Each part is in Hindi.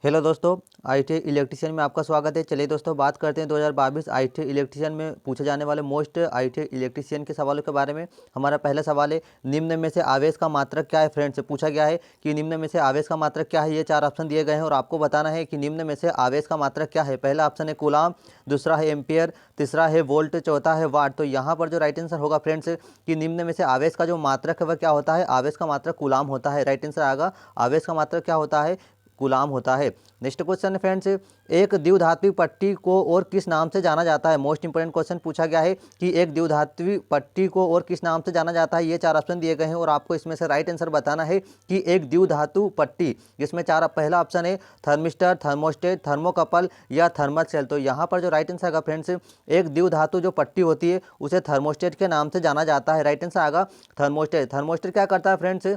हेलो दोस्तों, आईटी इलेक्ट्रीशियन में आपका स्वागत है। चलिए दोस्तों, बात करते हैं 2022 आईटी इलेक्ट्रीशियन में पूछे जाने वाले मोस्ट आईटी इलेक्ट्रीशियन के सवालों के बारे में। हमारा पहला सवाल है, निम्न में से आवेश का मात्रक क्या है। फ्रेंड्स, पूछा गया है कि निम्न में से आवेश का मात्रक क्या है। ये 4 ऑप्शन दिए गए हैं और आपको बताना है कि निम्न में से आवेश का मात्रक क्या है। पहला ऑप्शन है कूलाम, दूसरा है एम्पियर, तीसरा है वोल्ट, चौथा है वाट। तो यहाँ पर जो राइट आंसर होगा फ्रेंड्स कि निम्न में से आवेश का जो मात्रक है वह क्या होता है। आवेश का मात्रक कूलाम होता है। राइट आंसर आएगा आवेश का मात्रक क्या होता है, कूलाम होता है। नेक्स्ट क्वेश्चन फ्रेंड्स, एक द्विधात्विक पट्टी को और किस नाम से जाना जाता है। मोस्ट इंपोर्टेंट क्वेश्चन पूछा गया है कि एक द्विधात्विक पट्टी को और किस नाम से जाना जाता है। ये 4 ऑप्शन दिए गए हैं और आपको इसमें से राइट आंसर बताना है कि एक द्विधातु पट्टी, जिसमें 4 पहला ऑप्शन है थर्मिस्टर, थर्मोस्टेट, थर्मोकपल या थर्मल सेल। तो यहाँ पर जो राइट आंसर आएगा फ्रेंड्स, एक द्विधातु जो पट्टी होती है उसे थर्मोस्टेट के नाम से जाना जाता है। राइट आंसर आएगा थर्मोस्टेट। थर्मोस्टेट क्या करता है फ्रेंड्स,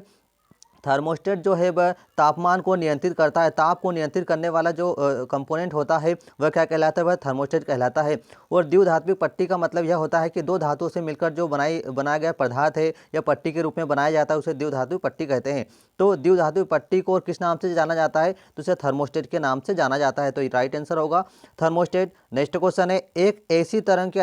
थर्मोस्टेट जो है वह तापमान को नियंत्रित करता है। ताप को नियंत्रित करने वाला जो कंपोनेंट होता है वह क्या कहलाता है, वह थर्मोस्टेट कहलाता है। और द्विधात्विक पट्टी का मतलब यह होता है कि दो धातुओं से मिलकर जो बनाया गया पदार्थ है या पट्टी के रूप में बनाया जाता है उसे द्विधात्विक पट्टी कहते हैं। तो द्विधात्विक पट्टी को और किस नाम से जाना जाता है, तो उसे थर्मोस्टेट के नाम से जाना जाता है। तो राइट आंसर होगा थर्मोस्टेट। नेक्स्ट क्वेश्चन है, एक ऐसी तरंग के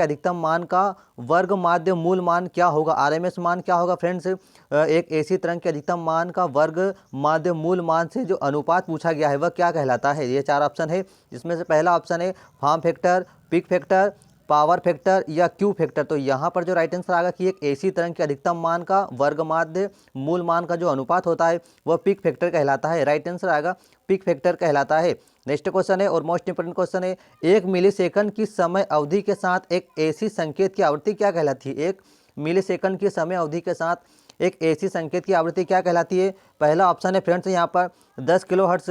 अधिकतम मान का वर्ग माध्य मूल मान क्या होगा। आरएमएस मान क्या होगा फ्रेंड्स, एक ऐसी तरंग के अधिकतम मान का वर्ग माध्य मूल मान से जो अनुपात पूछा गया है वह क्या कहलाता है। ये 4 ऑप्शन है, जिसमें से पहला ऑप्शन है form factor, pick factor, power factor या क्यू फैक्टर। तो यहाँ पर जो राइट आंसर आएगा कि एक ऐसी तरंग के अधिकतम मान का वर्ग माध्य मूल मान का जो अनुपात होता है वह पिक फैक्टर कहलाता है। राइट आंसर आएगा पिक फैक्टर कहलाता है। नेक्स्ट क्वेश्चन है और मोस्ट इंपोर्टेंट क्वेश्चन है, 1 मिलीसेकंड की समय अवधि के साथ एक ऐसी संकेत की आवृत्ति क्या कहलाती है। 1 मिलीसेकंड की समय अवधि के साथ एक ऐसी संकेत की आवृत्ति क्या कहलाती है। पहला ऑप्शन है फ्रेंड्स यहाँ पर 10 kilo hertz,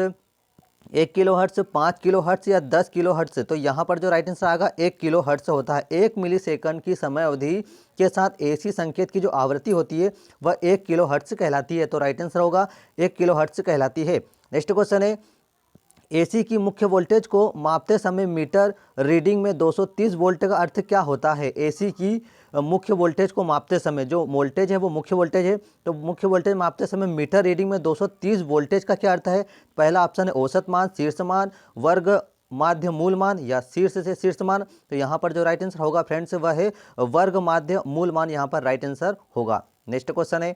1 kilo hertz, 5 kilo hertz या 10 किलो हर्ट्ज। तो यहाँ पर जो राइट आंसर आएगा 1 किलो हर्ट्ज होता है। 1 मिलीसेकंड की समय अवधि के साथ ऐसी संकेत की जो आवृत्ति होती है वह 1 किलो हर्ट्ज कहलाती है। तो राइट आंसर होगा 1 किलो हर्ट्ज कहलाती है। नेक्स्ट क्वेश्चन है, एसी की मुख्य वोल्टेज को मापते समय मीटर रीडिंग में 230 वोल्ट का अर्थ क्या होता है। एसी की मुख्य वोल्टेज को मापते समय जो वोल्टेज है वो मुख्य वोल्टेज है, तो मुख्य वोल्टेज मापते समय मीटर रीडिंग में 230 वोल्टेज का क्या अर्थ है। पहला ऑप्शन है औसत मान, शीर्ष मान, वर्ग माध्य मूल मान या शीर्ष से शीर्ष मान। तो यहाँ पर जो राइट आंसर होगा फ्रेंड्स वह है वर्ग माध्य मूल मान, यहाँ पर राइट आंसर होगा। नेक्स्ट क्वेश्चन है,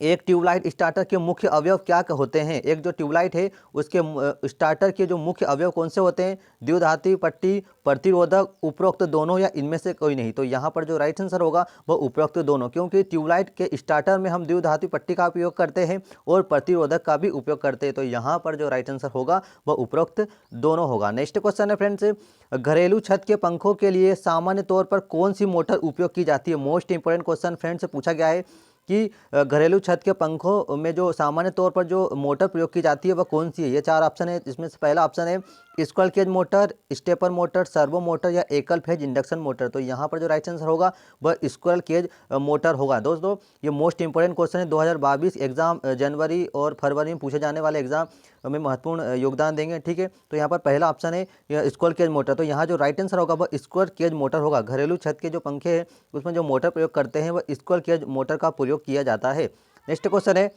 एक ट्यूबलाइट स्टार्टर के मुख्य अवयव क्या होते हैं। एक जो ट्यूबलाइट है उसके स्टार्टर के जो मुख्य अवयव कौन से होते हैं। द्विधात्री पट्टी, प्रतिरोधक, उपरोक्त दोनों या इनमें से कोई नहीं। तो यहाँ पर जो राइट आंसर होगा वह उपरोक्त दोनों, क्योंकि ट्यूबलाइट के स्टार्टर में हम द्विधात्री पट्टी का उपयोग करते हैं और प्रतिरोधक का भी उपयोग करते हैं। तो यहाँ पर जो राइट आंसर होगा वह उपरोक्त दोनों होगा। नेक्स्ट क्वेश्चन है फ्रेंड्स, घरेलू छत के पंखों के लिए सामान्य तौर पर कौन सी मोटर उपयोग की जाती है। मोस्ट इंपोर्टेंट क्वेश्चन फ्रेंड्स पूछा गया है कि घरेलू छत के पंखों में जो सामान्य तौर पर जो मोटर प्रयोग की जाती है वह कौन सी है। ये 4 ऑप्शन है, जिसमें से पहला ऑप्शन है squirrel cage motor, stepper motor, servo motor या एकल फेज इंडक्शन मोटर। तो यहाँ पर जो राइट आंसर होगा वह स्क्विरल केज मोटर होगा। दोस्तों, ये मोस्ट इंपोर्टेंट क्वेश्चन है, 2022 एग्जाम जनवरी और फरवरी में पूछे जाने वाले एग्जाम में महत्वपूर्ण योगदान देंगे। ठीक है, तो यहाँ पर पहला ऑप्शन है स्क्विरल केज मोटर। तो यहाँ जो राइट आंसर होगा वह स्क्विरल केज मोटर होगा। घरेलू छत के जो पंखे हैं उसमें जो मोटर प्रयोग करते हैं वह स्क्विरल केज मोटर का प्रयोग किया जाता है। नेक्स्ट क्वेश्चन है,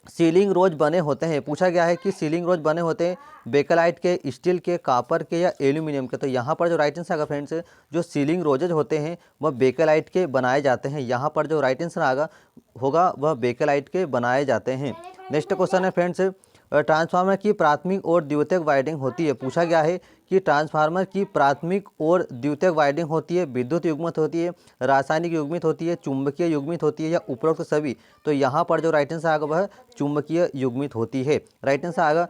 सीलिंग रोज बने होते हैं। पूछा गया है कि सीलिंग रोज बने होते हैं बेकेलाइट के, स्टील के, कापर के या एल्यूमिनियम के। तो यहाँ पर जो राइट आंसर आएगा फ्रेंड्स, जो सीलिंग रोजेज होते हैं वह बेकेलाइट के बनाए जाते हैं। यहाँ पर जो राइट आंसर होगा वह बेकेलाइट के बनाए जाते हैं। नेक्स्ट क्वेश्चन है फ्रेंड्स, ट्रांसफार्मर की प्राथमिक और द्वितीयक वाइंडिंग होती है। पूछा गया है कि ट्रांसफार्मर की प्राथमिक और द्वितीयक वाइंडिंग होती है, विद्युत युग्मित होती है, रासायनिक युग्मित होती है, चुंबकीय युग्मित होती है या उपरोक्त सभी। तो यहाँ पर जो राइट आंसर आएगा वह चुंबकीय युग्मित होती है। राइट आंसर आएगा